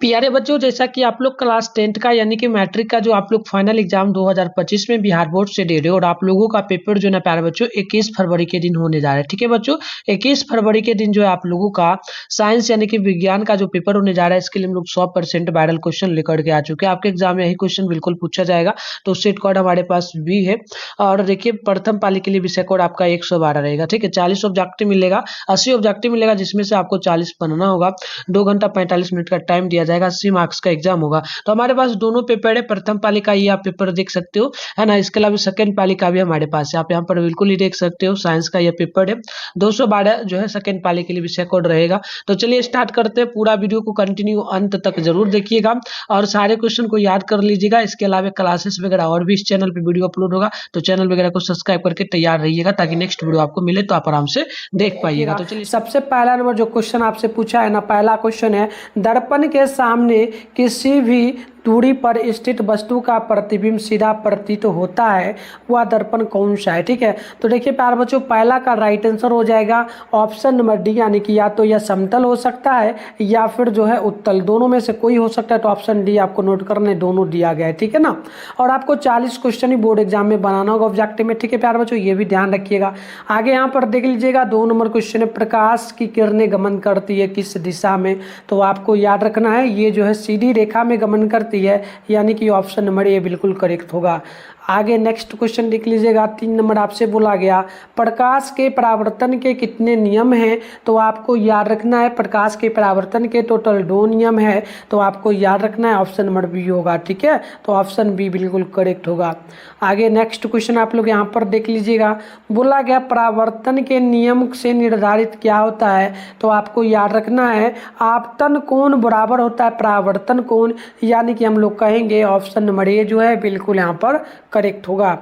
प्यारे बच्चों, जैसा कि आप लोग क्लास 10th का यानी कि मैट्रिक का जो आप लोग फाइनल एग्जाम 2025 में बिहार बोर्ड से दे रहे हो और आप लोगों का पेपर जो है ना प्यारे बच्चों 21 फरवरी के दिन होने जा रहा है। ठीक है बच्चों, 21 फरवरी के दिन जो है आप लोगों का साइंस यानी कि विज्ञान का जो पेपर होने जा रहा है, इसके लिए हम लोग 100% वायरल क्वेश्चन लेकर के आ चुके हैं। आपके एग्जाम में यही क्वेश्चन बिल्कुल पूछा जाएगा, तो सेट कोड हमारे पास भी है। और देखिए, प्रथम पाली के लिए विषय कोड आपका 112 रहेगा। ठीक है, 40 ऑब्जेक्टिव मिलेगा, 80 ऑब्जेक्टिव मिलेगा, जिसमें से आपको 40 बनना होगा। 2 घंटा 45 मिनट का टाइम दिया जाएगा, 80 मार्क्स का एग्जाम होगा। तो हमारे पास दोनों पेपर है, प्रथम पाली का ये आप पेपर देख सकते हो, है ना। इसके अलावा सेकंड पाली का भी हमारे पास है, आप यहाँ पर बिल्कुल ही देख सकते हो। साइंस का ये पेपर है, 212 जो है सेकंड पाली के लिए विषय कोड रहेगा। तो चलिए स्टार्ट करते हैं। पूरा वीडियो को कंटिन्यू अंत तक जरूर देखिएगा और सारे क्वेश्चन को याद कर लीजिएगा। इसके अलावा क्लासेस वगैरह और भी इस चैनल पे वीडियो अपलोड होगा, तो चैनल वगैरह को सब्सक्राइब करके तैयार रहिएगा, ताकि नेक्स्ट वीडियो आपको मिले तो आप आराम से देख पाइएगा। तो चलिए, सबसे पहला नंबर जो क्वेश्चन आपसे पूछा है ना, पहला क्वेश्चन है, दर्पण के सामने किसी भी दूरी पर स्थित वस्तु का प्रतिबिंब सीधा प्रतीत होता है, वह दर्पण कौन सा है। ठीक है, तो देखिए प्यारे बच्चों, पहला का राइट आंसर हो जाएगा ऑप्शन नंबर डी, यानी कि या तो यह समतल हो सकता है या फिर जो है उत्तल, दोनों में से कोई हो सकता है। तो ऑप्शन डी आपको नोट करने, दोनों दिया गया है। ठीक है ना, और आपको 40 क्वेश्चन ही बोर्ड एग्जाम में बनाना होगा ऑब्जेक्टिव में। ठीक है प्यारे बच्चों, ये भी ध्यान रखिएगा। आगे यहाँ पर देख लीजिएगा, 2 नंबर क्वेश्चन है, प्रकाश की किरणें गमन करती है किस दिशा में। तो आपको याद रखना है, ये जो है सीधी रेखा में गमन करती है, यानी कि ऑप्शन नंबर ए बिल्कुल करेक्ट होगा। आगे नेक्स्ट क्वेश्चन देख लीजिएगा, 3 नंबर आपसे बोला गया, प्रकाश के परावर्तन के कितने नियम हैं। तो आपको याद रखना है, प्रकाश के परावर्तन के टोटल 2 नियम है, तो आपको याद रखना है ऑप्शन नंबर बी होगा। ठीक है, तो ऑप्शन बी बिल्कुल करेक्ट होगा। आगे नेक्स्ट क्वेश्चन आप लोग यहाँ पर देख लीजिएगा, बोला गया परावर्तन के नियम से निर्धारित क्या होता है। तो आपको याद रखना है, आपतन कोण बराबर होता है परावर्तन कोण, यानी कि हम लोग कहेंगे ऑप्शन नंबर ए जो है बिल्कुल यहाँ पर करेक्ट होगा।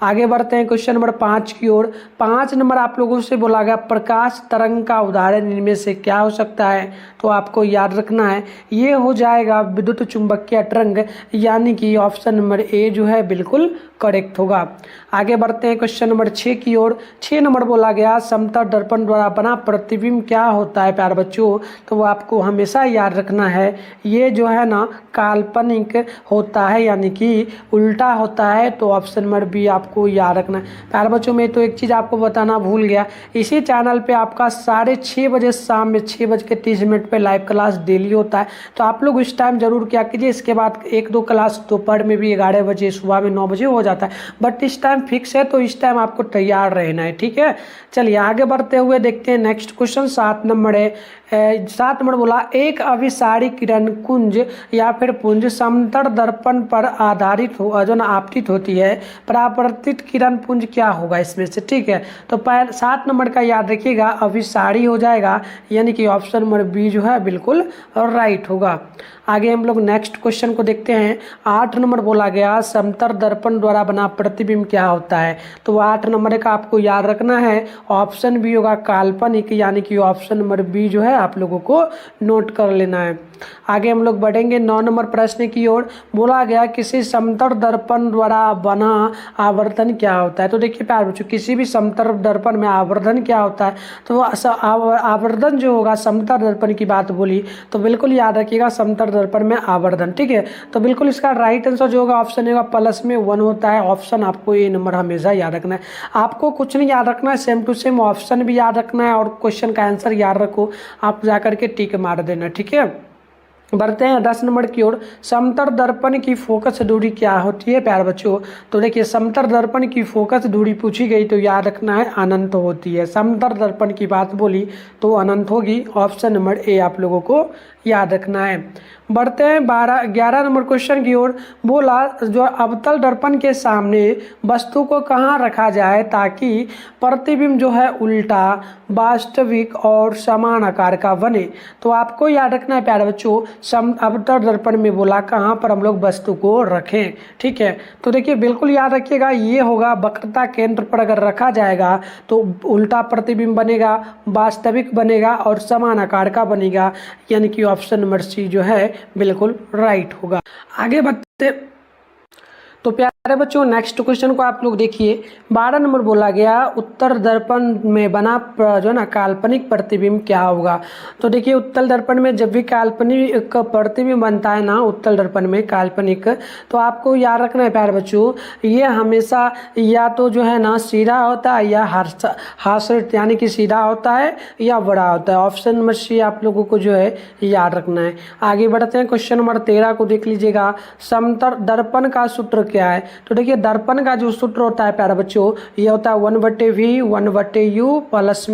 आगे बढ़ते हैं क्वेश्चन नंबर 5 की ओर। 5 नंबर आप लोगों से बोला गया, प्रकाश तरंग का उदाहरण इनमें से क्या हो सकता है। तो आपको याद रखना है, ये हो जाएगा विद्युत चुंबकीय तरंग, यानी कि ऑप्शन नंबर ए जो है बिल्कुल करेक्ट होगा। आगे बढ़ते हैं क्वेश्चन नंबर 6 की ओर। 6 नंबर बोला गया, समतल दर्पण द्वारा बना प्रतिबिंब क्या होता है प्यारे बच्चों। तो वो आपको हमेशा याद रखना है, ये जो है ना काल्पनिक होता है, यानी कि उल्टा होता है। तो ऑप्शन नंबर बी आपको याद रखना है। प्यारे बच्चों, मैं तो एक चीज़ आपको बताना भूल गया, इसी चैनल पे आपका 6:30 बजे शाम में 6:30 पे लाइव क्लास डेली होता है। तो आप लोग इस टाइम जरूर क्या कीजिए, इसके बाद 1-2 क्लास दोपहर में भी 11 बजे, सुबह में 9 बजे हो जाता है, बट इस टाइम फिक्स है, तो इस टाइम आपको तैयार रहना है। ठीक है, चलिए आगे बढ़ते हुए देखते हैं नेक्स्ट क्वेश्चन। 7 नंबर है, 7 नंबर बोला, एक अभिसारी किरण कुंज या फिर पुंज समतल दर्पण पर आधारित हो जो ना आपतित होती है, परावर्तित किरण पुंज क्या होगा इसमें से। ठीक है, तो 7 नंबर का याद रखिएगा, अभिसारी हो जाएगा, यानी कि ऑप्शन नंबर बी जो है बिल्कुल राइट होगा। आगे हम लोग नेक्स्ट क्वेश्चन को देखते हैं। 8 नंबर बोला गया, समतल दर्पण द्वारा बना प्रतिबिंब क्या होता है। तो 8 नंबर का आपको याद रखना है, ऑप्शन बी होगा काल्पनिक, यानी कि ऑप्शन नंबर बी जो है आप लोगों को नोट कर लेना है। आगे हम लोग बढ़ेंगे 9 नंबर प्रश्न की ओर। बोला गया, किसी समतल दर्पण द्वारा बना आवर्धन क्या होता है। तो देखिए प्यारे बच्चों, किसी भी समतल दर्पण में आवर्धन क्या होता है। तो आवर्धन जो होगा, समतल दर्पण की बात बोली तो बिल्कुल याद रखिएगा समतल दर्पण में आवर्धन। ठीक है, तो बिल्कुल इसका राइट आंसर जो होगा ऑप्शन होगा प्लस में 1 होता है। ऑप्शन आपको ये नंबर हमेशा याद रखना है, आपको कुछ नहीं याद रखना है, सेम टू सेम ऑप्शन भी याद रखना है और क्वेश्चन का आंसर याद रखो, आप जाकर के टिक मार देना। ठीक है, बढ़ते हैं 10 नंबर की ओर। समतल दर्पण की फोकस दूरी क्या होती है प्यारे बच्चों। तो देखिए, समतल दर्पण की फोकस दूरी पूछी गई तो याद रखना है अनंत होती है। समतल दर्पण की बात बोली तो अनंत होगी, ऑप्शन नंबर ए आप लोगों को याद रखना है। बढ़ते हैं 11 नंबर क्वेश्चन की ओर। बोला, जो अवतल दर्पण के सामने वस्तु को कहाँ रखा जाए ताकि प्रतिबिंब जो है उल्टा, वास्तविक और समान आकार का बने। तो आपको याद रखना है प्यारे बच्चों, अवतल दर्पण में बोला कहाँ पर हम लोग वस्तु को रखें। ठीक है, तो देखिए बिल्कुल याद रखिएगा, ये होगा वक्रता केंद्र पर अगर रखा जाएगा तो उल्टा प्रतिबिंब बनेगा, वास्तविक बनेगा और समान आकार का बनेगा, यानी कि ऑप्शन नंबर सी जो है बिल्कुल राइट होगा। आगे बढ़ते तो प्यार अरे बच्चों नेक्स्ट क्वेश्चन को आप लोग देखिए। 12 नंबर बोला गया उत्तर दर्पण में बना जो है ना काल्पनिक प्रतिबिंब क्या होगा। तो देखिए उत्तल दर्पण में जब भी काल्पनिक प्रतिबिंब बनता है ना, उत्तल दर्पण में काल्पनिक, तो आपको याद रखना है प्यारे बच्चों, ये हमेशा या तो जो है ना सीधा होता है या हास्यरहित यानी कि सीधा होता है या बड़ा होता है। ऑप्शन नंबर सी आप लोगों को जो है याद रखना है। आगे बढ़ते हैं, क्वेश्चन नंबर 13 को देख लीजिएगा। समतल दर्पण का सूत्र क्या है। तो देखिए दर्पण का जो सूत्र होता है प्यारे बच्चों, ये होता है 1/v 1/u प्लस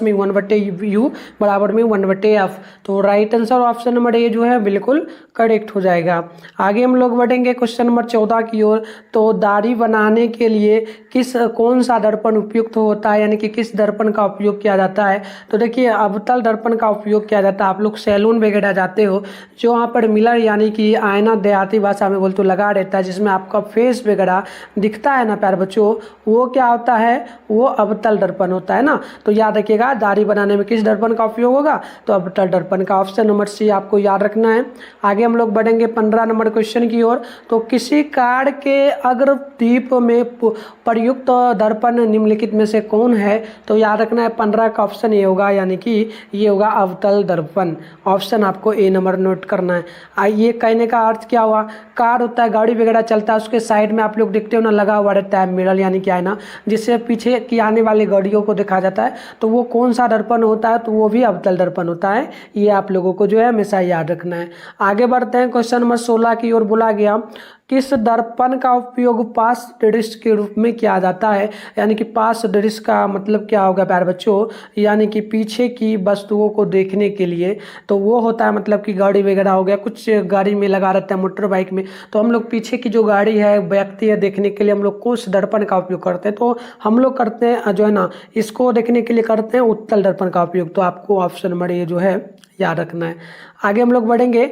में 1/u बराबर में 1/f। तो right answer option number A जो है बिल्कुल करेक्ट हो जाएगा। आगे हम लोग बढ़ेंगे क्वेश्चन नंबर 14 की ओर। तो दाढ़ी बनाने के लिए कौन सा दर्पण उपयुक्त होता है, यानी कि किस दर्पण का उपयोग किया जाता है। तो देखिए अवतल दर्पण का उपयोग किया जाता है। आप लोग सैलून वगैरह जाते हो, जो वहाँ पर मिरर यानी कि आईना देहाती भाषा में बोल तो लगा रहता है, जिसमें आपका फेस वगैरह दिखता है ना प्यारे बच्चों, वो क्या होता है, वो अवतल दर्पण होता है ना। तो याद रखिएगा दाढ़ी बनाने में किस दर्पण का उपयोग होगा, तो अवतल दर्पण का। ऑप्शन नंबर सी आपको याद रखना है। आगे हम लोग बढ़ेंगे 15 नंबर क्वेश्चन की ओर। तो किसी कार के अग्रदीप में प्रयुक्त दर्पण निम्नलिखित में से कौन है। तो याद रखना है 15 का ऑप्शन ये होगा, यानी कि ये होगा अवतल दर्पण। ऑप्शन आपको ए नंबर नोट करना है। ये कहने का अर्थ क्या हुआ, कार होता है, गाड़ी वगैरह चलता है, उसके साइड में आप लोग देखते हो ना लगा हुआ रहता है मिरर यानी कि आईना, जिससे पीछे की आने वाली गाड़ियों को देखा जाता है। तो वो कौन सा दर्पण होता है, तो वो भी अवतल दर्पण होता है। ये आप लोगों को जो है हमेशा याद रखना है। आगे बढ़ते हैं, क्वेश्चन नंबर 16 की ओर बोला गया किस दर्पण का उपयोग पास दृश्य के रूप में किया जाता है। यानी कि पास दृश्य का मतलब क्या होगा प्यारे बच्चों, यानी कि पीछे की वस्तुओं को देखने के लिए। तो वो होता है मतलब कि गाड़ी वगैरह हो गया, कुछ गाड़ी में लगा रहता है, मोटर बाइक में, तो हम लोग पीछे की जो गाड़ी है व्यक्ति है देखने के लिए हम लोग कुछ दर्पण का उपयोग करते हैं। तो हम लोग करते हैं जो है ना, इसको देखने के लिए करते हैं उत्तल दर्पण का उपयोग। तो आपको ऑप्शन नंबर ये जो है याद रखना है। आगे हम लोग बढ़ेंगे,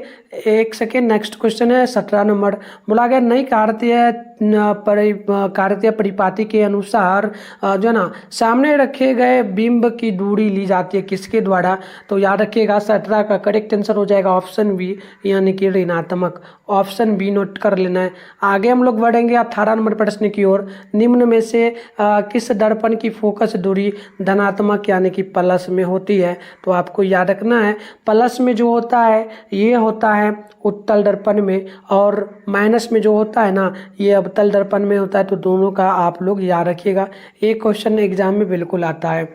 एक सेकेंड, नेक्स्ट क्वेश्चन है 17 नंबर। बोला गया नई कार्तीय परिपाटी के अनुसार जो है ना सामने रखे गए बिंब की दूरी ली जाती है किसके द्वारा। तो याद रखिएगा 17 का करेक्ट आंसर हो जाएगा ऑप्शन बी, यानी कि ऋणात्मक। ऑप्शन बी नोट कर लेना है। आगे हम लोग बढ़ेंगे 18 नंबर प्रश्न की ओर। निम्न में से किस दर्पण की फोकस दूरी धनात्मक यानी कि प्लस में होती है। तो आपको याद रखना है प्लस में जो होता है ये होता है उत्तल दर्पण में, और माइनस में जो होता है ना ये अवतल दर्पण में होता है। तो दोनों का आप लोग याद रखिएगा, एक क्वेश्चन एग्जाम में बिल्कुल आता है।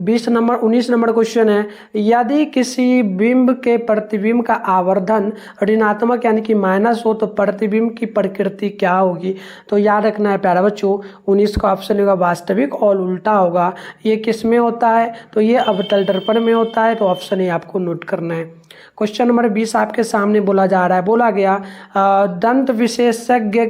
19 नंबर क्वेश्चन है, यदि किसी बिंब के प्रतिबिंब का आवर्धन ऋणात्मक यानी कि माइनस हो तो प्रतिबिंब की प्रकृति क्या होगी। तो याद रखना है प्यारा बच्चों, 19 का ऑप्शन होगा वास्तविक और उल्टा होगा। ये किस में होता है, तो ये अवतल दर्पण में होता है। तो ऑप्शन ए आपको नोट करना है। क्वेश्चन नंबर 20 आपके सामने बोला जा रहा है। बोला गया दंत विशेषज्ञ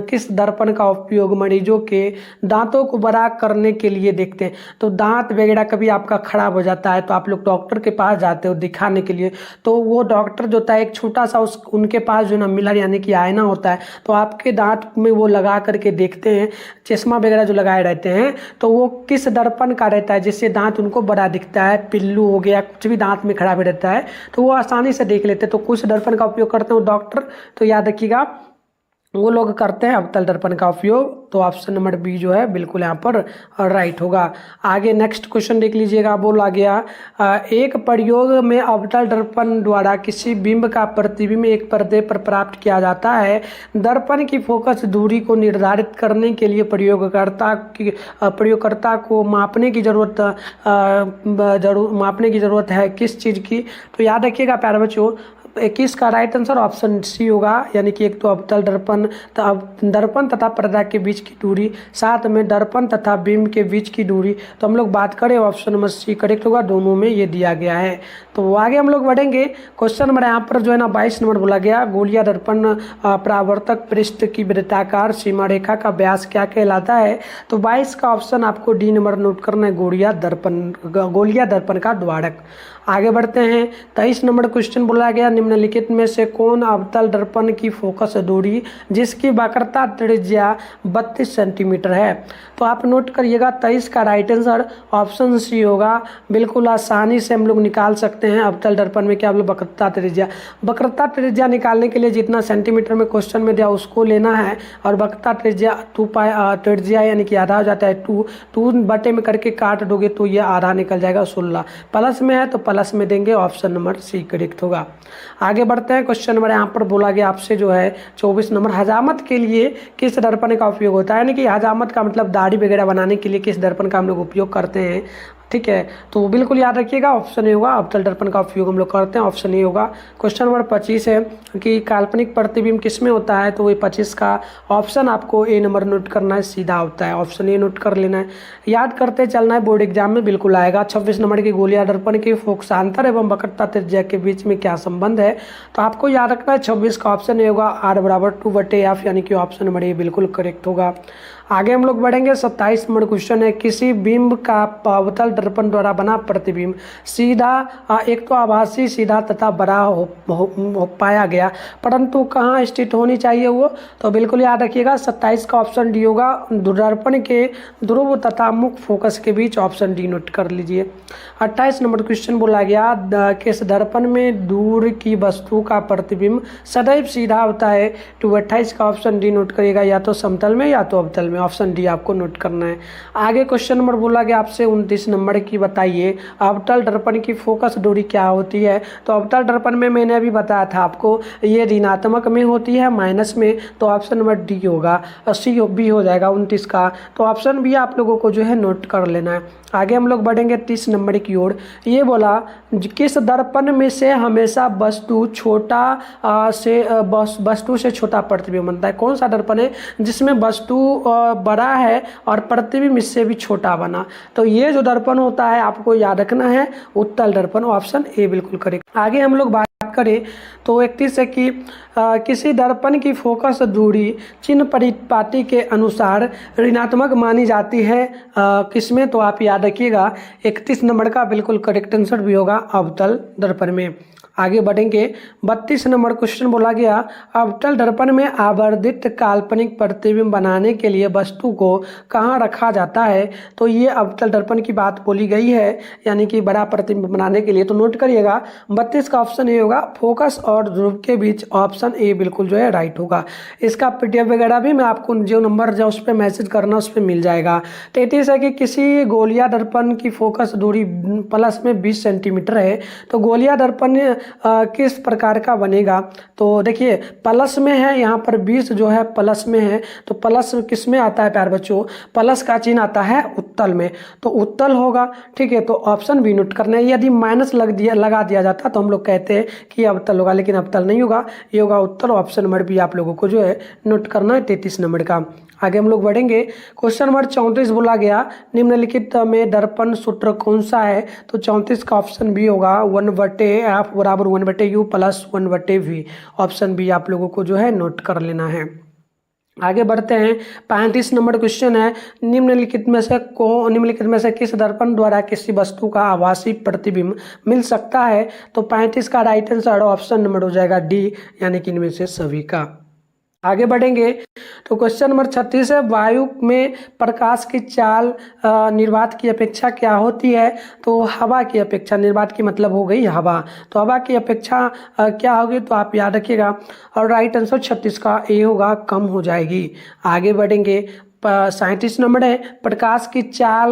किस दर्पण का उपयोग मरीजों के दांतों को बड़ा करने के लिए देखते हैं। तो दांत वगैरह कभी आपका खराब हो जाता है तो आप लोग डॉक्टर के पास जाते हो दिखाने के लिए, तो वो डॉक्टर जो होता है एक छोटा सा उनके पास जो ना मिरर यानी कि आईना होता है, तो आपके दांत में वो लगा करके देखते हैं, चश्मा वगैरह जो लगाए रहते हैं, तो वो किस दर्पण का रहता है जिससे दांत उनको बड़ा दिखता है। पिल्लू हो गया, कुछ भी दांत में खराबी रहता है तो वो आसानी से देख लेते हैं। तो कुछ दर्पण का उपयोग करते हैं डॉक्टर, तो याद रखिएगा वो लोग करते हैं अवतल दर्पण का उपयोग। तो ऑप्शन नंबर बी जो है बिल्कुल यहाँ पर राइट होगा। आगे नेक्स्ट क्वेश्चन देख लीजिएगा। बोला गया एक प्रयोग में अवतल दर्पण द्वारा किसी बिंब का प्रतिबिंब एक पर्दे पर प्राप्त किया जाता है। दर्पण की फोकस दूरी को निर्धारित करने के लिए प्रयोगकर्ता को मापने की जरूरत है किस चीज़ की। तो याद रखिएगा प्यारे बच्चों, 21 का राइट आंसर ऑप्शन सी होगा, यानी कि एक तो अवतल दर्पण तथा पर्दा के बीच की दूरी, साथ में दर्पण तथा बिंब के बीच की दूरी। तो हम लोग बात करें ऑप्शन नंबर सी करेक्ट होगा, दोनों में ये दिया गया है। तो आगे हम लोग बढ़ेंगे, क्वेश्चन नंबर यहाँ पर जो है ना 22 नंबर बोला गया गोलीय दर्पण परावर्तक पृष्ठ की वृत्ताकार सीमा रेखा का व्यास क्या कहलाता है। तो 22 का ऑप्शन आपको डी नंबर नोट करना है, गोलीय दर्पण का द्वारक। आगे बढ़ते हैं। 23 नंबर क्वेश्चन बोला गया, निम्नलिखित में से कौन अवतल दर्पण की फोकस दूरी जिसकी वक्रता त्रिज्या 32 सेंटीमीटर है। तो आप नोट करिएगा 23 का राइट आंसर ऑप्शन सी होगा। बिल्कुल आसानी से हम लोग निकाल सकते हैं अवतल दर्पण में क्या बोलो वक्रता त्रिज्या। वक्रता त्रिज्या निकालने के लिए जितना सेंटीमीटर में क्वेश्चन में दिया उसको लेना है और वक्रता त्रिज्या त्रिज्या यानी कि आधा हो जाता है 2 बटे में करके काट दोगे तो ये आधा निकल जाएगा 16। प्लस में है तो प्लस में देंगे, ऑप्शन नंबर सी करेक्ट होगा। आगे बढ़ते हैं। क्वेश्चन नंबर यहाँ पर बोला गया आपसे जो है 24 नंबर, हजामत के लिए किस दर्पण का उपयोग होता है। यानी कि हजामत का मतलब दाढ़ी वगैरह बनाने के लिए किस दर्पण का हम लोग उपयोग करते हैं। ठीक है, तो बिल्कुल याद रखिएगा ऑप्शन ए होगा, अवतल दर्पण का उपयोग हम लोग करते हैं, ऑप्शन ए होगा। क्वेश्चन नंबर 25 है कि काल्पनिक प्रतिबिंब किस में होता है। तो वही 25 का ऑप्शन आपको ए नंबर नोट करना है, सीधा होता है, ऑप्शन ए नोट कर लेना है, याद करते चलना है, बोर्ड एग्जाम में बिल्कुल आएगा। 26 नंबर की गोलियां दर्पण के फोकसांतर एवं वक्रता त्रिज्या के बीच में क्या संबंध है। तो आपको याद रखना है 26 का ऑप्शन ए होगा, R बराबर 2/F, यानी कि ऑप्शन नंबर ए बिल्कुल करेक्ट होगा। आगे हम लोग बढ़ेंगे। 27 नंबर क्वेश्चन है, किसी बिंब का अवतल दर्पण द्वारा बना प्रतिबिंब सीधा एक तो आभासी सीधा तथा बड़ा हो पाया गया, परंतु कहाँ स्थित होनी चाहिए वो। तो बिल्कुल याद रखिएगा 27 का ऑप्शन डी होगा, दर्पण के ध्रुव तथा मुख्य फोकस के बीच, ऑप्शन डी नोट कर लीजिए। 28 नंबर क्वेश्चन बोला गया, किस दर्पण में दूर की वस्तु का प्रतिबिंब सदैव सीधा होता है। तो 28 का ऑप्शन डी नोट करिएगा, या तो समतल में या तो अवतल में, ऑप्शन डी आपको नोट करना है। आगे क्वेश्चन नंबर बोला गया आपसे 29 नंबर की, बताइए अवतल दर्पण की फोकस दूरी क्या होती है। तो अवतल दर्पण में मैंने अभी बताया था आपको, ये ऋणात्मक में होती है, माइनस में, तो ऑप्शन नंबर डी होगा, सी बी हो जाएगा 29 का। तो ऑप्शन बी आप लोगों को जो है नोट कर लेना है। आगे हम लोग बढ़ेंगे 30 नंबर की ओर। ये बोला किस दर्पण में से हमेशा वस्तु से छोटा प्रतिबिंब बनता है। कौन सा दर्पण है जिसमें वस्तु बड़ा है और प्रतिबिंब इससे भी छोटा बना। तो ये जो दर्पण होता है आपको याद रखना है उत्तल दर्पण, ऑप्शन ए बिल्कुल करेक्ट। आगे हम लोग बात करें तो 31 है कि किसी दर्पण की फोकस दूरी चिन्ह परिपाटी के अनुसार ऋणात्मक मानी जाती है किसमें। तो आप याद रखिएगा 31 नंबर का बिल्कुल करेक्ट आंसर भी होगा अवतल दर्पण में। आगे बढ़ेंगे। 32 नंबर क्वेश्चन बोला गया, अवतल दर्पण में आवर्धित काल्पनिक प्रतिबिंब बनाने के लिए वस्तु को कहाँ रखा जाता है। तो ये अवतल दर्पण की बात बोली गई है, यानी कि बड़ा प्रतिबिंब बनाने के लिए। तो नोट करिएगा 32 का ऑप्शन ए होगा, फोकस और ध्रुव के बीच, ऑप्शन ए बिल्कुल जो है राइट होगा। इसका पीडीएफ वगैरह भी मैं आपको जो नंबर जो उस पर मैसेज करना उस पर मिल जाएगा। 33 है कि किसी गोलिया दर्पण की फोकस दूरी प्लस में 20 सेंटीमीटर है। तो गोलिया दर्पण किस प्रकार का बनेगा। तो देखिए प्लस में है, यहाँ पर 20 जो है प्लस में है, तो प्लस किस में आता है प्यार बच्चों, प्लस का चिन्ह आता है उत्तल में, तो उत्तल होगा। ठीक है, तो ऑप्शन बी नोट करना है। यदि माइनस लगा दिया जाता तो हम लोग कहते हैं कि अवतल होगा, लेकिन अवतल नहीं होगा, ये होगा उत्तल। ऑप्शन नंबर बी आप लोगों को जो है नोट करना है 33 नंबर का। आगे हम लोग बढ़ेंगे। क्वेश्चन नंबर 34 बोला गया, निम्नलिखित में दर्पण सूत्र कौन सा है। तो 34 का ऑप्शन बी होगा 1/F बराबर 1/U plus 1/V, option B आप लोगों को जो है नोट कर लेना है। आगे बढ़ते हैं। 35 नंबर क्वेश्चन है, निम्नलिखित में से किस दर्पण द्वारा किसी वस्तु का आभासी प्रतिबिंब मिल सकता है। तो 35 का राइट आंसर ऑप्शन नंबर हो जाएगा डी, यानी कि इनमें से सभी का। आगे बढ़ेंगे तो क्वेश्चन नंबर 36 है, वायु में प्रकाश की चाल निर्वात की अपेक्षा क्या होती है। तो हवा की अपेक्षा, निर्वात की मतलब हो गई हवा, तो हवा की अपेक्षा क्या होगी। तो आप याद रखिएगा और राइट आंसर 36 का ए होगा, कम हो जाएगी। आगे बढ़ेंगे। 37 नंबर है, प्रकाश की चाल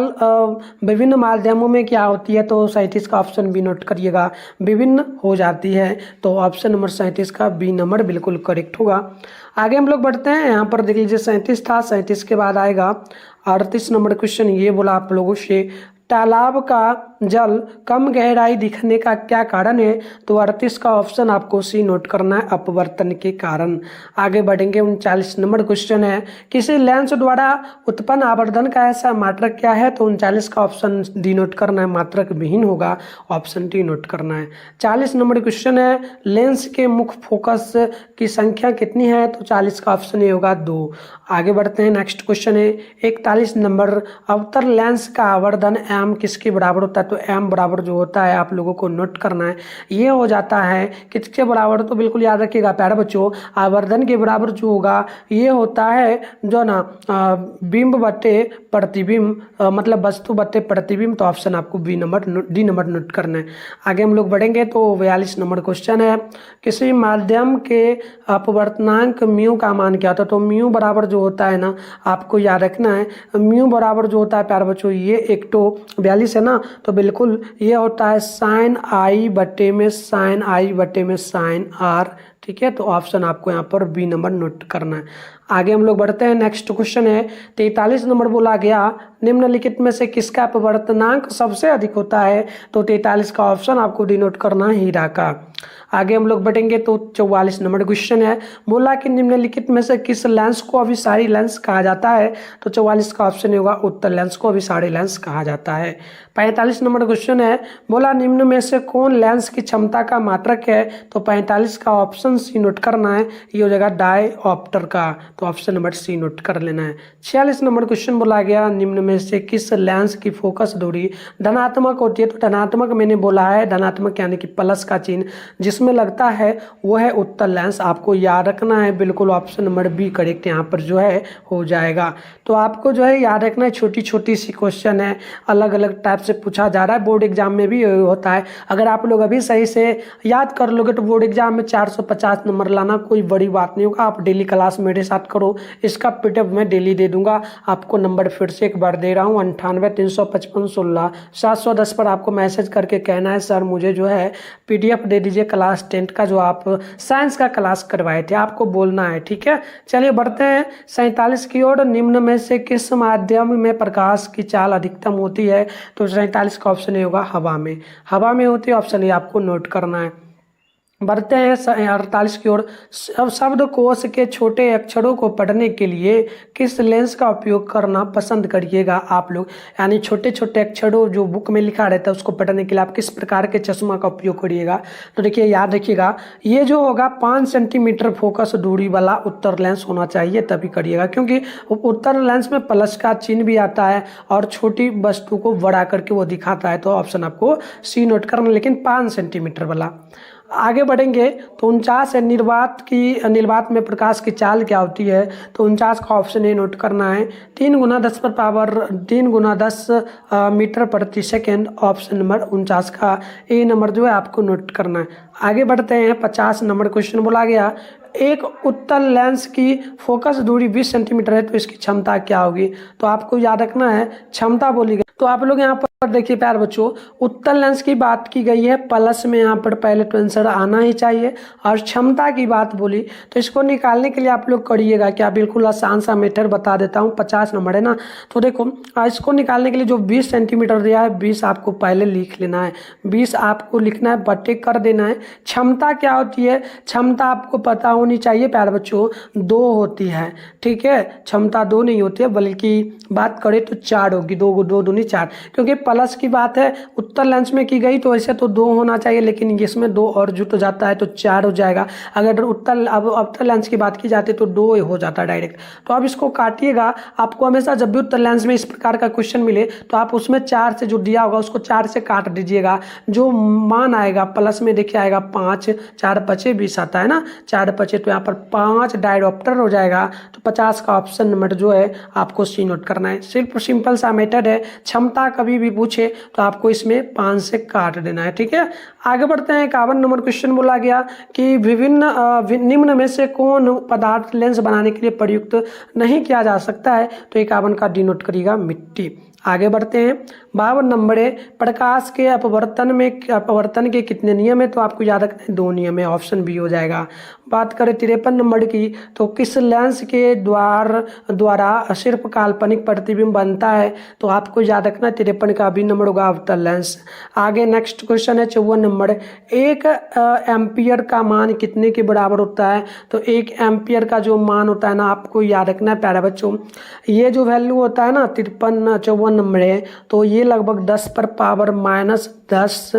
विभिन्न माध्यमों में क्या होती है। तो 37 का ऑप्शन बी नोट करिएगा, विभिन्न हो जाती है, तो ऑप्शन नंबर 37 का बी नंबर बिल्कुल करेक्ट होगा। आगे हम लोग बढ़ते हैं। यहाँ पर देख लीजिए 37 था, 37 के बाद आएगा 38 नंबर क्वेश्चन। ये बोला आप लोगों से, तालाब का जल कम गहराई दिखने का क्या कारण है। तो 38 का ऑप्शन आपको सी नोट करना है, अपवर्तन के कारण। आगे बढ़ेंगे। 39 नंबर क्वेश्चन है, किसी लेंस द्वारा उत्पन्न आवर्धन का ऐसा मात्रक क्या है। तो 39 का ऑप्शन डी नोट करना है, मात्रक विहीन होगा, ऑप्शन डी नोट करना है। 40 नंबर क्वेश्चन है, लेंस के मुख्य फोकस की संख्या कितनी है। तो 40 का ऑप्शन ए होगा 2। आगे बढ़ते हैं। नेक्स्ट क्वेश्चन है 41 नंबर, अवतल लेंस का आवर्धन एम किसके बराबर होता है। तो m बराबर जो होता है आप लोगों को नोट करना है, ये हो जाता है किसके बराबर, तो बिल्कुल याद रखिएगा प्यारे बच्चों, आवर्धन के बराबर जो होगा ये होता है जो ना बिंब बटे प्रतिबिंब, मतलब वस्तु बटे प्रतिबिंब। तो ऑप्शन आपको डी नंबर नोट करना है। आगे हम लोग बढ़ेंगे तो 42 नंबर क्वेश्चन है, किसी माध्यम के अपवर्तनांक म्यू का मान क्या होता है। तो म्यू बराबर जो होता है ना आपको याद रखना है, म्यू बराबर जो होता है प्यारे बच्चों ये 142 है ना, तो बिल्कुल ये होता है साइन आई बटे में साइन आर। ठीक है, तो ऑप्शन आपको यहाँ पर बी नंबर नोट करना है। आगे हम लोग बढ़ते हैं, नेक्स्ट क्वेश्चन है 43 नंबर बोला गया, निम्नलिखित में से किसका अपवर्तनांक सबसे अधिक होता है। तो 43 का ऑप्शन आपको डिनोट करना है हीरा का। आगे हम लोग बढ़ेंगे तो 44 नंबर क्वेश्चन है, बोला कि निम्नलिखित में से किस लेंस को अभिसारी लेंस कहा जाता है। तो 44 का ऑप्शन होगा उत्तर लेंस को अभिसारी लेंस कहा जाता है। 45 नंबर क्वेश्चन है, बोला निम्न में से कौन लेंस की क्षमता का मात्रक है। तो 45 का ऑप्शन सी नोट करना है, ये हो जाएगा डायऑप्टर का, तो ऑप्शन नंबर सी नोट कर लेना है। 46 नंबर क्वेश्चन बोला गया, निम्न में से किस लेंस की फोकस दूरी धनात्मक होती है। तो धनात्मक मैंने बोला है, धनात्मक यानी कि प्लस का चिन्ह जिसमें लगता है वो है उत्तल लेंस, आपको याद रखना है, बिल्कुल ऑप्शन नंबर बी करेक्ट यहाँ पर जो है हो जाएगा। तो आपको जो है याद रखना है, छोटी छोटी सी क्वेश्चन है, अलग अलग टाइप से पूछा जा रहा है, बोर्ड एग्जाम में भी होता है। अगर आप लोग अभी सही से याद कर लोगे तो बोर्ड एग्जाम में 450 नंबर लाना कोई बड़ी बात नहीं होगा। आप डेली क्लास मेरे साथ करो, इसका पीडीएफ मैं डेली दे दूंगा आपको। नंबर फिर से एक बार दे रहा हूँ 98 355 16 710 पर आपको मैसेज करके कहना है सर मुझे जो है पीडीएफ दे दीजिए क्लास 10 का जो आप साइंस का क्लास करवाए थे, आपको बोलना है। ठीक है, चलिए बढ़ते हैं 47 की ओर, निम्न में से किस माध्यम में प्रकाश की चाल अधिकतम होती है। तो 47 का ऑप्शन होगा हवा में, हवा में होती है, ऑप्शन ये आपको नोट करना है। बढ़ते हैं 48 की ओर, शब्दकोश के छोटे अक्षरों को पढ़ने के लिए किस लेंस का उपयोग करना पसंद करिएगा आप लोग। यानी छोटे छोटे अक्षरों जो बुक में लिखा रहता है उसको पढ़ने के लिए आप किस प्रकार के चश्मा का उपयोग करिएगा। तो देखिए याद रखिएगा, ये जो होगा 5 सेंटीमीटर फोकस दूरी वाला उत्तर लेंस होना चाहिए, तभी करिएगा, क्योंकि उत्तर लेंस में प्लस का चिन्ह भी आता है और छोटी वस्तु को बड़ा करके वो दिखाता है। तो ऑप्शन आपको सी नोट करना, लेकिन 5 सेंटीमीटर वाला। आगे बढ़ेंगे तो 49 है, निर्वात में प्रकाश की चाल क्या होती है। तो 49 का ऑप्शन ए नोट करना है, 3 × 10 मीटर प्रति सेकेंड, ऑप्शन नंबर 49 का ए नंबर जो है आपको नोट करना है। आगे बढ़ते हैं 50 नंबर क्वेश्चन बोला गया, एक उत्तल लेंस की फोकस दूरी 20 सेंटीमीटर है, तो इसकी क्षमता क्या होगी। तो आपको याद रखना है क्षमता बोली गई। तो आप लोग यहाँ पर देखिए प्यार बच्चों, उत्तल लेंस की बात की गई है, प्लस में यहाँ पर पहले तो आंसर आना ही चाहिए, और क्षमता की बात बोली तो इसको निकालने के लिए आप लोग करिएगा क्या, बिल्कुल आसान सा मेथड बता देता हूँ। 50 नंबर है ना, तो देखो इसको निकालने के लिए जो 20 सेंटीमीटर दिया है 20 आपको पहले लिख लेना है, 20 आपको लिखना है, बटे कर देना है। क्षमता क्या होती है, क्षमता आपको पता होनी चाहिए प्यार बच्चों, 2 होती है। ठीक है, क्षमता 2 नहीं होती है, बल्कि बात करें तो 4 होगी, 2 दूनी 4, क्योंकि प्लस की बात है उत्तल लेंस में की गई तो ऐसे तो 2 होना चाहिए, लेकिन इसमें 2 और जुट जाता है तो 4 हो जाएगा। अगर उत्तल लेंस की बात की जाती है तो 2 हो जाता है डायरेक्ट। तो अब इसको काटिएगा, आपको हमेशा जब भी उत्तल लेंस में इस प्रकार का क्वेश्चन मिले तो आप उसमें 4 से जो दिया होगा उसको 4 से काट दीजिएगा, जो मान आएगा प्लस में देखिए आएगा 5, 4 5 20 आता है ना, 4 5 तो यहाँ पर 5 डायऑप्टर हो जाएगा। तो 50 का ऑप्शन नंबर जो है आपको सी नोट करना है। सिर्फ सिंपल सा मेथड है, क्षमता कभी भी पूछे तो आपको इसमें 5 से काट देना है। ठीक है, आगे बढ़ते हैं 51 नंबर क्वेश्चन बोला गया कि निम्न में से कौन पदार्थ लेंस बनाने के लिए प्रयुक्त नहीं किया जा सकता है। तो 51 का डिनोट करिएगा मिट्टी। आगे बढ़ते हैं 52 नंबर है, प्रकाश के अपवर्तन के कितने नियम है। तो आपको याद रखना है 2 नियम है, ऑप्शन बी हो जाएगा। बात करें 53 नंबर की, तो किस लेंस के द्वारा सिर्फ काल्पनिक प्रतिबिंब बनता है। तो आपको याद रखना है 53 का भी नंबर होगा अवतल लेंस। आगे नेक्स्ट क्वेश्चन है 54 नंबर, 1 एम्पियर का मान कितने के बराबर होता है। तो 1 एम्पियर का जो मान होता है ना, आपको याद रखना है प्यारे बच्चों, ये जो वैल्यू होता है ना 53 54 नंबर है, तो ये लगभग 10 पर पावर -10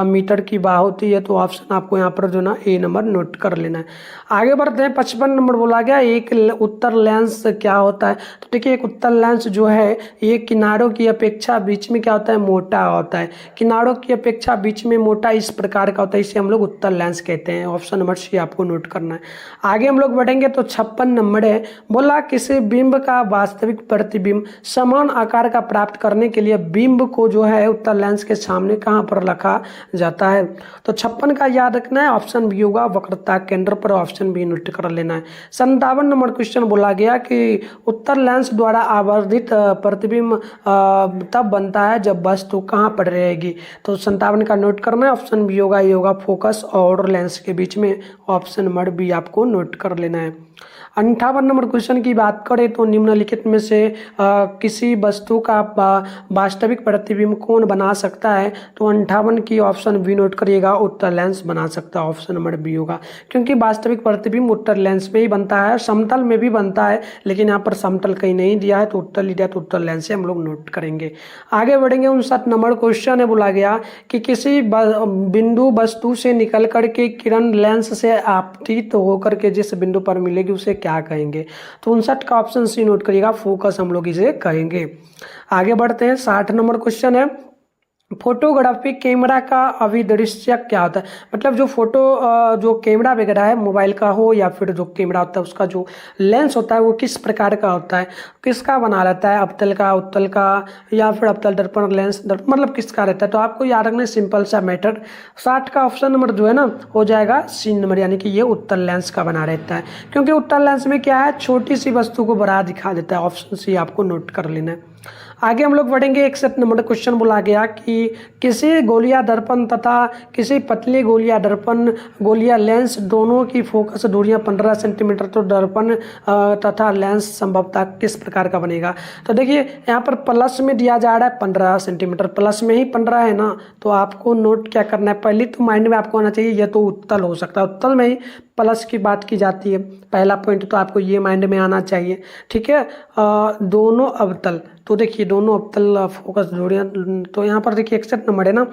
मीटर की वाह होती है। तो ऑप्शन आपको यहाँ पर जो ना ए नंबर नोट कर लेना है। आगे बढ़ते हैं, 55 नंबर बोला गया एक उत्तर लेंस क्या होता है। तो देखिए एक उत्तर लेंस जो है ये किनारों की अपेक्षा बीच में क्या होता है, मोटा होता है। किनारों की अपेक्षा बीच में मोटा इस प्रकार का होता है, इसे हम लोग उत्तर लेंस कहते हैं। ऑप्शन नंबर सी आपको नोट करना है। आगे हम लोग बढ़ेंगे तो 56 नंबर है, बोला किसी बिंब का वास्तविक प्रतिबिंब समान आकार का प्राप्त करने के लिए बिंब को जो है उत्तर लेंस के सामने कहाँ पर रखा जाता है। तो 56 का याद रखना है, ऑप्शन बी होगा वक्रता केंद्र पर। ऑप्शन बी नोट कर लेना है। 57 नंबर क्वेश्चन बोला गया कि उत्तर लेंस द्वारा आवर्धित प्रतिबिंब तब बनता है जब वस्तु कहाँ पर रहेगी। तो 57 का नोट करना है, ऑप्शन बी होगा, ये होगा फोकस और लेंस के बीच में। ऑप्शन नंबर बी आपको नोट कर लेना है। 58 नंबर क्वेश्चन की बात करें तो निम्नलिखित में से किसी वस्तु का वास्तविक प्रतिबिंब कौन बना सकता है। तो 58 की ऑप्शन बी नोट करिएगा, उत्तर लेंस बना सकता है। ऑप्शन नंबर बी होगा, क्योंकि वास्तविक प्रतिबिंब उत्तर लेंस में ही बनता है, समतल में भी बनता है, लेकिन यहाँ पर समतल कहीं नहीं दिया है तो उत्तर लिया, तो उत्तर लेंस से हम लोग नोट करेंगे। आगे बढ़ेंगे, 59 नंबर क्वेश्चन है, बोला गया कि किसी बिंदु वस्तु से निकल करके किरण लेंस से आपतित होकर के जिस बिंदु पर मिलेगी उसे क्या कहेंगे। तो 59 का ऑप्शन सी नोट करिएगा, फोकस हम लोग इसे कहेंगे। आगे बढ़ते हैं, 60 नंबर क्वेश्चन है, फोटोग्राफी कैमरा का अभिदृश्य क्या होता है। मतलब जो फोटो जो कैमरा वगैरह है, मोबाइल का हो या फिर जो कैमरा होता है उसका जो लेंस होता है वो किस प्रकार का होता है, किसका बना रहता है, अवतल का, उत्तल का, या फिर अवतल दर्पण लेंस मतलब किसका रहता है। तो आपको याद रखना है, सिंपल सा मैटर। 60 का ऑप्शन नंबर जो है ना हो जाएगा सी नंबर, यानी कि ये उत्तल लेंस का बना रहता है, क्योंकि उत्तल लेंस में क्या है, छोटी सी वस्तु को बड़ा दिखा देता है। ऑप्शन सी आपको नोट कर लेना है। आगे हम लोग बढ़ेंगे, 61 नंबर क्वेश्चन बोला गया कि किसी गोलिया दर्पण तथा किसी पतली गोलिया दर्पण गोलिया लेंस दोनों की फोकस दूरियां 15 सेंटीमीटर, तो दर्पण तथा लेंस संभवतः किस प्रकार का बनेगा। तो देखिए यहाँ पर प्लस में दिया जा रहा है 15 सेंटीमीटर, प्लस में ही 15 है ना, तो आपको नोट क्या करना है, पहले तो माइंड में आपको आना चाहिए यह तो उत्तल हो सकता है, उत्तल में ही प्लस की बात की जाती है। पहला पॉइंट तो आपको ये माइंड में आना चाहिए, ठीक है। दोनों अवतल, तो देखिए दोनों अवतल फोकस दूरियां, तो यहाँ पर देखिए 61 नंबर है ना,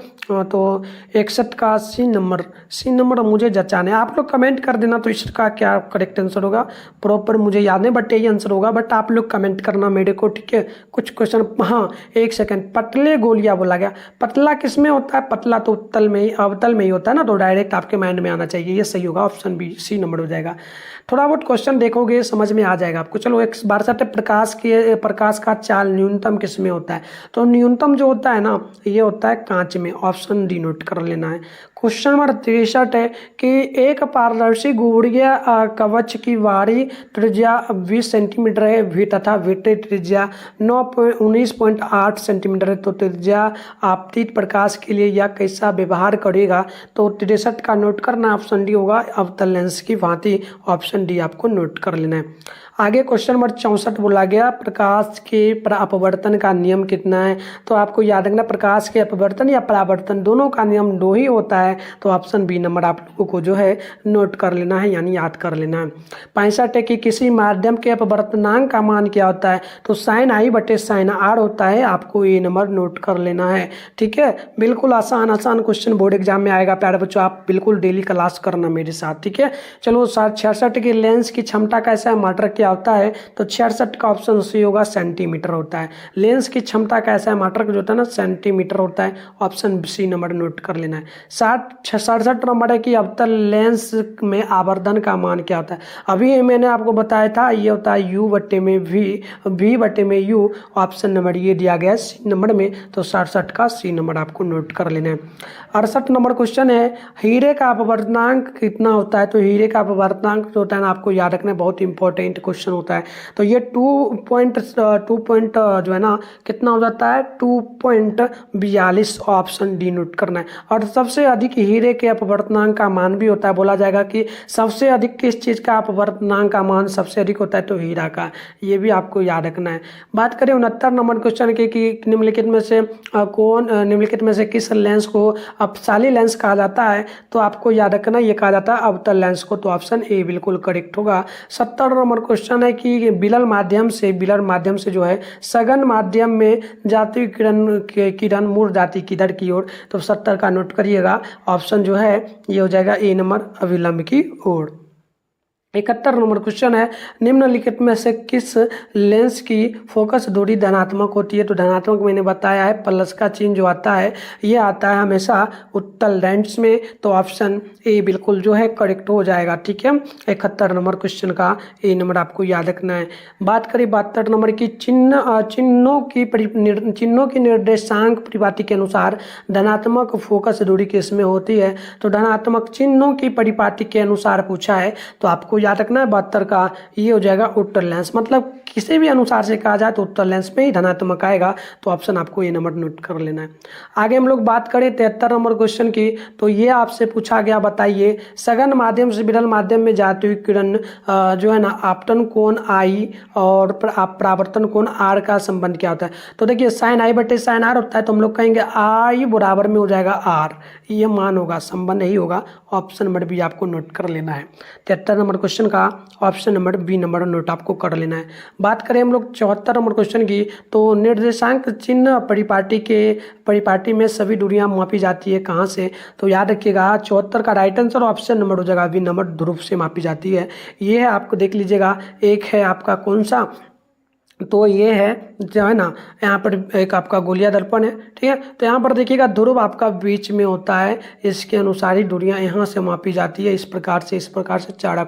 तो 61 का सी नंबर मुझे जचाना है। आप लोग कमेंट कर देना तो इसका क्या करेक्ट आंसर होगा, प्रॉपर मुझे याद नहीं, बट यही आंसर होगा, बट आप लोग कमेंट करना मेरे को, ठीक है। कुछ क्वेश्चन, हाँ एक सेकंड, पतले गोलियां बोला गया, पतला किस में होता है, पतला तो उत्तल में ही, अवतल में ही होता है ना, तो डायरेक्ट आपके माइंड में आना चाहिए, ये सही होगा, ऑप्शन बी सी नंबर हो जाएगा। थोड़ा बहुत क्वेश्चन देखोगे समझ में आ जाएगा आपको। चलो एक बार से, प्रकाश का चाल न्यूनतम किस में होता है। तो न्यूनतम जो होता है ना ये होता है कांच में। ऑप्शन डी नोट कर लेना है। क्वेश्चन नंबर 63 है कि एक पारदर्शी गुड़िया कवच की बाहरी त्रिज्या 20 सेंटीमीटर है भी तथा भीतरी त्रिज्या 19.8 सेंटीमीटर है। तो त्रिज्या आपतित प्रकाश के लिए यह कैसा व्यवहार करेगा। तो 63 का नोट करना, ऑप्शन डी होगा, अवतल लेंस की भांति। ऑप्शन डी आपको नोट कर लेना है। आगे क्वेश्चन नंबर 64 बोला गया प्रकाश के अपवर्तन का नियम कितना है। तो आपको याद रखना, प्रकाश के अपवर्तन या परावर्तन दोनों का नियम 2 ही होता है। तो ऑप्शन बी नंबर आप लोगों को जो है नोट कर लेना है, यानी याद कर लेना है। 65 है कि किसी माध्यम के अपवर्तनांक का मान क्या होता है। तो साइन आई बटे साइन आर होता है। आपको ये नंबर नोट कर लेना है, ठीक है। बिल्कुल आसान क्वेश्चन बोर्ड एग्जाम में आएगा प्यारे बच्चों, आप बिल्कुल डेली क्लास करना मेरे साथ, ठीक है। चलो 66 की लेंस की क्षमता कैसा है, मात्रक क्या होता है। तो 66 का ऑप्शन सी होगा, सेंटीमीटर होता है। लेंस की क्षमता कैसा है, मात्रक जो होता है ना सेंटीमीटर होता है। ऑप्शन सी नंबर नोट कर लेना है। 67 नंबर है कि अवतल लेंस में आवर्धन का मान क्या होता है। अभी मैंने आपको बताया था ये होता है यू बटे में वी बटे में यू। ऑप्शन नंबर ये दिया गया है सी नंबर में। तो 67 का सी नंबर आपको नोट कर लेना है। 68 नंबर क्वेश्चन है हीरे का अपवर्तनांक कितना होता है। तो हीरे का अपवर्तनांक जो होता है ना आपको याद रखना, बहुत इंपॉर्टेंट क्वेश्चन होता है। तो ये 2 जो है ना कितना हो जाता है 2.42। ऑप्शन डी नोट करना है। और सबसे अधिक हीरे के अपवर्तनांक का मान भी होता है, बोला जाएगा कि सबसे अधिक किस चीज़ का अपवर्तनांक का मान सबसे अधिक होता है, तो हीरा का। ये भी आपको याद रखना है। बात करें 69 नंबर क्वेश्चन की कि निम्नलिखित में से किस लेंस को अपसाली लेंस कहा जाता है, तो आपको याद रखना ये कहा जाता है अवतल लेंस को, तो ऑप्शन ए बिल्कुल करेक्ट होगा। 70 नंबर क्वेश्चन है कि बिलर माध्यम से जो है सघन माध्यम में जाती किरण मूल जाती किधर की ओर, तो 70 का नोट करिएगा। ऑप्शन जो है ये हो जाएगा ए नंबर अविलंब की ओर। 71 नंबर क्वेश्चन है निम्नलिखित में से किस लेंस की फोकस दूरी धनात्मक होती है, तो धनात्मक मैंने बताया है प्लस का चिन्ह जो आता है ये आता है हमेशा उत्तल लेंस में, तो ऑप्शन ए बिल्कुल जो है करेक्ट हो जाएगा। ठीक है, 71 नंबर क्वेश्चन का ए नंबर आपको याद रखना है। बात करें 72 नंबर की चिन्हों की निर्देशांक परिपाटी के अनुसार धनात्मक फोकस दूरी किसमें होती है, तो धनात्मक चिन्हों की परिपाटी के अनुसार पूछा है, तो आपको याद रखना है 72 का ये हो जाएगा उत्तर लेंस, मतलब किसी भी अनुसार से कहा जाए तो उत्तर लेंस में ही धनात्मक आएगा, तो ऑप्शन आपको ये नंबर नोट कर लेना है। आगे हम लोग बात करें 73 नंबर क्वेश्चन की, तो ये आपसे पूछा गया बताइए सघन माध्यम से विरल माध्यम में जाती हुई किरण जो है ना आपतन कोण आई और परावर्तन कोण आर का संबंध क्या होता है, तो देखिए साइन आई बटे साइन आर होता है, तो हम लोग कहेंगे आई बराबर में हो जाएगा आर, ये मान होगा, संबंध यही होगा। ऑप्शन नंबर बी आपको नोट कर लेना है। 73 नंबर क्वेश्चन का option number B number note आपको कर लेना है। बात करें हम लोग 74 नंबर क्वेश्चन की, तो निर्देशांक चिन्ह परिपाटी में सभी दूरियां मापी जाती है कहाँ से, तो याद रखिएगा 74 का राइट आंसर ऑप्शन नंबर हो जाएगा बी नंबर ध्रुव से मापी जाती है। ये है आपको देख लीजिएगा, एक है आपका कौन सा, तो ये है जो है ना यहाँ पर एक आपका गोलिया दर्पण है, ठीक है, तो यहाँ पर देखिएगा ध्रुव आपका बीच में होता है, इसके अनुसार ही दूरियां यहाँ से मापी जाती है, इस प्रकार से चारों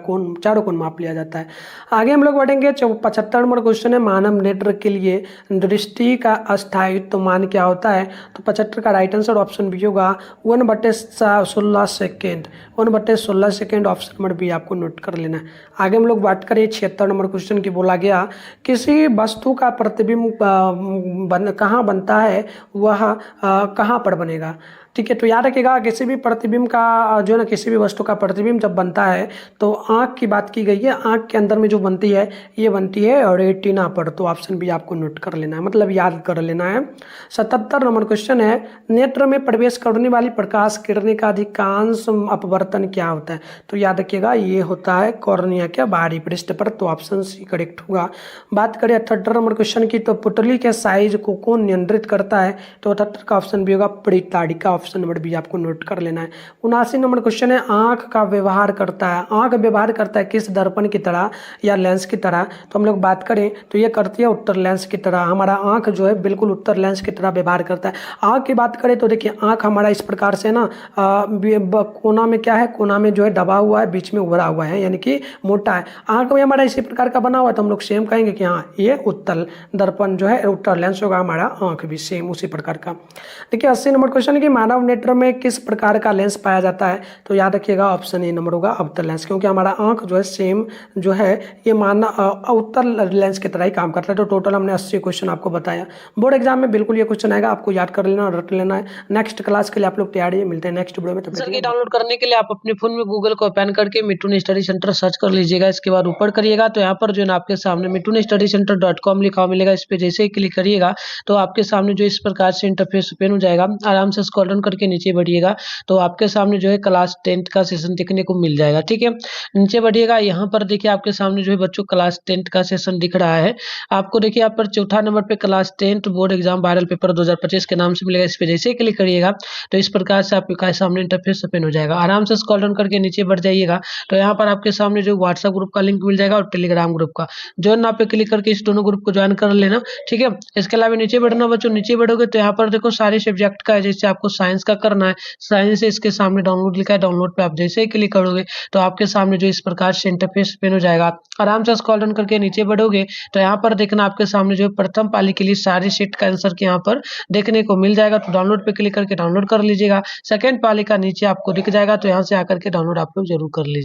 कोण माप लिया जाता है। आगे हम लोग बढ़ेंगे 75 नंबर क्वेश्चन है मानव नेत्र के लिए दृष्टि का अस्थायित्व मान क्या होता है, तो 75 का राइट आंसर ऑप्शन बी होगा 1/16 second, 1/16 second, option number B आपको नोट कर लेना है। आगे हम लोग बात करें 76 नंबर क्वेश्चन की, बोला गया किसी वस्तु का प्रतिबिंब कहाँ बनता है, वह कहाँ पर बनेगा, ठीक है, तो याद रखिएगा किसी भी प्रतिबिंब का जो है ना किसी भी वस्तु का प्रतिबिंब जब बनता है तो आँख की बात की गई है, आँख के अंदर में जो बनती है ये बनती है रेटिना पर, तो ऑप्शन भी आपको नोट कर लेना है, मतलब याद कर लेना है। 77 नंबर क्वेश्चन है नेत्र में प्रवेश करने वाली प्रकाश किरणें का अधिकांश अपवर्तन क्या होता है, तो याद रखिएगा ये होता है कॉर्निया के बाहरी पृष्ठ पर, तो ऑप्शन सी करेक्ट होगा। बात करें 78 नंबर क्वेश्चन की, तो पुतली के साइज को कौन नियंत्रित करता है, तो 78 का ऑप्शन भी होगा परिताड़िका, ऑप्शन नंबर बी आपको नोट कर लेना है। 79 नंबर क्वेश्चन है आंख का व्यवहार करता है, आंख व्यवहार करता है किस दर्पण की तरह या लेंस की तरह, तो हम लोग बात करें तो ये करती है उत्तर लेंस की तरह, हमारा आंख जो है बिल्कुल उत्तर लेंस की तरह व्यवहार करता है। आंख की बात करें तो देखिए आंख हमारा इस प्रकार से ना कोना में क्या है, कोना में जो है दबा हुआ है, बीच में उभरा हुआ है, यानी कि मोटा है। आंख में हमारा इसी प्रकार का बना हुआ है, तो हम लोग सेम कहेंगे कि हाँ ये उत्तल दर्पण जो है उत्तर लेंस होगा, हमारा आंख भी सेम उसी प्रकार का। देखिए 80 नंबर क्वेश्चन है कि मानव नेत्र में किस प्रकार का लेंस पाया जाता है, तो याद रखिएगा ऑप्शन ए नंबर होगा अवतल लेंस, क्योंकि हमारा आंख जो है सेम जो है ये मानना उत्तल लेंस की तरह ही काम करता है। तो टोटल हमने 80 क्वेश्चन आपको बताया, बोर्ड एग्जाम में बिल्कुल ये क्वेश्चन आएगा, आपको याद कर लेना और रट लेना है। नेक्स्ट क्लास के लिए आप लोग तैयारी है, मिलते हैं नेक्स्ट वीडियो में। सर की डाउनलोड करने के लिए आप अपने फोन में गूगल को ओपन करके मिठुन स्टडी सेंटर सर्च कर लीजिएगा, इसके बाद ऊपर करिएगा तो यहाँ पर जो है ना आपके सामने mittunstudycenter.com लिखा हुआ मिलेगा, इस पे जैसे ही क्लिक करिएगा तो आपके सामने जो इस प्रकार से इंटरफेस ओपन हो जाएगा। आराम से स्क्रॉल डाउन करके नीचे बढ़िएगा तो आपके सामने जो है क्लास 10th का सेशन देखने को मिल जाएगा, ठीक है। नीचे बढ़िएगा, यहाँ पर देखिए आपके सामने जो है बच्चों क्लास 10th का सेशन दिख रहा है आपको। देखिए यहाँ पर चौथा नंबर पे class 10th board exam viral paper 2025 के नाम से मिलेगा, इस पे जैसे ही क्लिक करिएगा तो इस प्रकार से आपके सामने इंटरफेस ओपन हो जाएगा। आराम से स्क्रॉल डाउन करके नीचे बढ़ जाइएगा तो यहाँ पर आपके सामने जो व्हाट्सएप ग्रुप का लिंक मिल जाएगा और टेलीग्राम ग्रुप का, ज्वाइन आप पे क्लिक करके इस दोनों ग्रुप को ज्वाइन कर लेना, ठीक है। इसके अलावा नीचे बढ़ना बच्चों, नीचे बढ़ोगे तो यहाँ पर देखो सारे सब्जेक्ट का है, जैसे आपको साइंस का करना है, साइंस से इसके सामने डाउनलोड लिखा है, डाउनलोड पे आप जैसे ही क्लिक करोगे तो आपके सामने जो इस प्रकार से इंटरफेस ओपन हो जाएगा। आराम से स्क्रॉल डाउन करके नीचे बढ़ोगे तो यहाँ पर देखना आपके सामने जो प्रथम पाली के लिए सारे सीट का आंसर के यहाँ पर देखने को मिल जाएगा, तो डाउनलोड पे क्लिक करके डाउनलोड कर लीजिएगा। सेकंड पाली का नीचे आपको दिख जाएगा तो यहाँ से आकर के डाउनलोड आप लोग जरूर कर लीजिए।